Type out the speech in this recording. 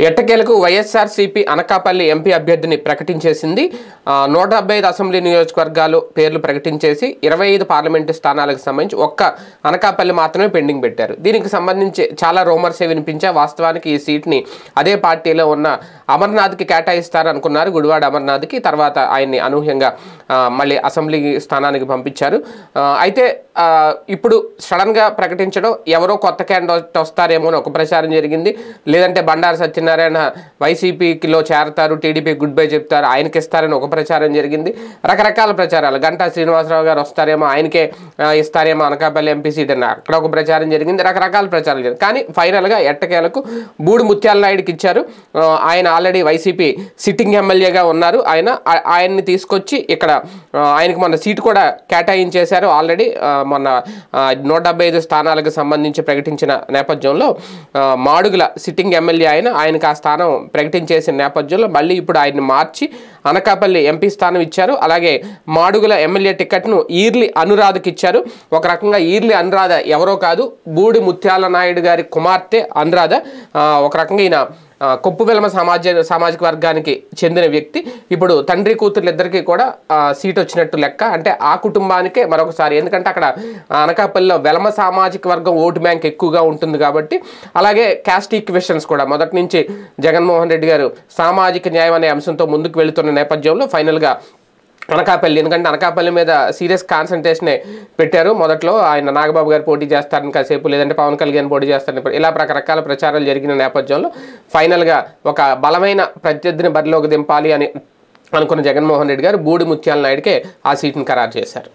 ఎట్టకేలకు వైఎస్ఆర్సీపీ అనకాపల్లి ఎంపీ అభ్యర్థిని ప్రకటించేసింది. 175 అసెంబ్లీ నియోజకవర్గాలు పేర్లు ప్రకటించేసి 25 పార్లమెంటు స్థానాలకు సంబంధించి ఒక్క అనకాపల్లి మాత్రమే పెండింగ్ పెట్టారు. దీనికి సంబంధించి చాలా రూమర్స్ వినిపించా. వాస్తవానికి ఈ సీట్ని అదే పార్టీలో ఉన్న అమర్నాథ్కి కేటాయిస్తారనుకున్నారు, గుడివాడ అమర్నాథ్కి. తర్వాత ఆయన్ని అనూహ్యంగా మళ్ళీ అసెంబ్లీ స్థానానికి పంపించారు. అయితే ఇప్పుడు సడన్గా ప్రకటించడం ఎవరో కొత్త క్యాండిడేట్ వస్తారేమో అని ఒక ప్రచారం జరిగింది. లేదంటే బండారు సత్యనారాయణ వైసీపీలో చేరతారు, టీడీపీ గుడ్ బై చెప్తారు, ఆయనకి ఇస్తారని ఒక ప్రచారం జరిగింది. రకరకాల ప్రచారాలు, గంటా శ్రీనివాసరావు గారు వస్తారేమో, ఆయనకే ఇస్తారేమో అనకాపల్లి ఎంపీ సీట్ అని అక్కడ ఒక ప్రచారం జరిగింది. రకరకాల ప్రచారాలు జరిగింది. కానీ ఫైనల్గా ఎట్టకేలకు బూడి ముత్యాల నాయుడికి ఇచ్చారు. ఆయన ఆల్రెడీ వైసీపీ సిట్టింగ్ ఎమ్మెల్యేగా ఉన్నారు. ఆయన్ని తీసుకొచ్చి ఇక్కడ ఆయనకు మొన్న సీటు కూడా కేటాయించేశారు. ఆల్రెడీ మొన్న 175 స్థానాలకు సంబంధించి ప్రకటించిన నేపథ్యంలో మాడుగుల సిట్టింగ్ ఎమ్మెల్యే ఆయనకు ఆ స్థానం ప్రకటించేసిన నేపథ్యంలో మళ్ళీ ఇప్పుడు ఆయన్ని మార్చి అనకాపల్లి ఎంపీ స్థానం ఇచ్చారు. అలాగే మాడుగుల ఎమ్మెల్యే టికెట్ను ఈర్లి అనురాధకి ఇచ్చారు. ఒక రకంగా ఈర్లి అనురాధ ఎవరో కాదు, బూడి ముత్యాల నాయుడు గారి కుమార్తె అనురాధ. ఒక రకంగా ఈయన కొప్పువెలమ సామాజిక వర్గానికి చెందిన వ్యక్తి. ఇప్పుడు తండ్రి కూతుర్లు ఇద్దరికి కూడా సీట్ వచ్చినట్టు లెక్క. అంటే ఆ కుటుంబానికే మరొకసారి, ఎందుకంటే అక్కడ అనకాపల్లిలో వెలమ సామాజిక వర్గం ఓటు బ్యాంక్ ఎక్కువగా ఉంటుంది కాబట్టి. అలాగే క్యాస్ట్ ఈక్వేషన్స్ కూడా మొదటి నుంచి జగన్మోహన్ రెడ్డి గారు సామాజిక న్యాయం అనే అంశంతో ముందుకు వెళుతున్న నేపథ్యంలో ఫైనల్గా అనకాపల్లి, ఎందుకంటే అనకాపల్లి మీద సీరియస్ కాన్సన్ట్రేషనే పెట్టారు. మొదట్లో ఆయన నాగబాబు గారు పోటీ చేస్తారని కాసేపు, లేదంటే పవన్ కళ్యాణ్ పోటీ చేస్తారని, ఇలా రకరకాల ప్రచారాలు జరిగిన నేపథ్యంలో ఫైనల్గా ఒక బలమైన ప్రత్యర్థిని బరిలోకి దింపాలి అని అనుకున్న జగన్మోహన్ రెడ్డి గారు బూడి ముత్యాల నాయుడికే ఆ సీట్ని ఖరారు చేశారు.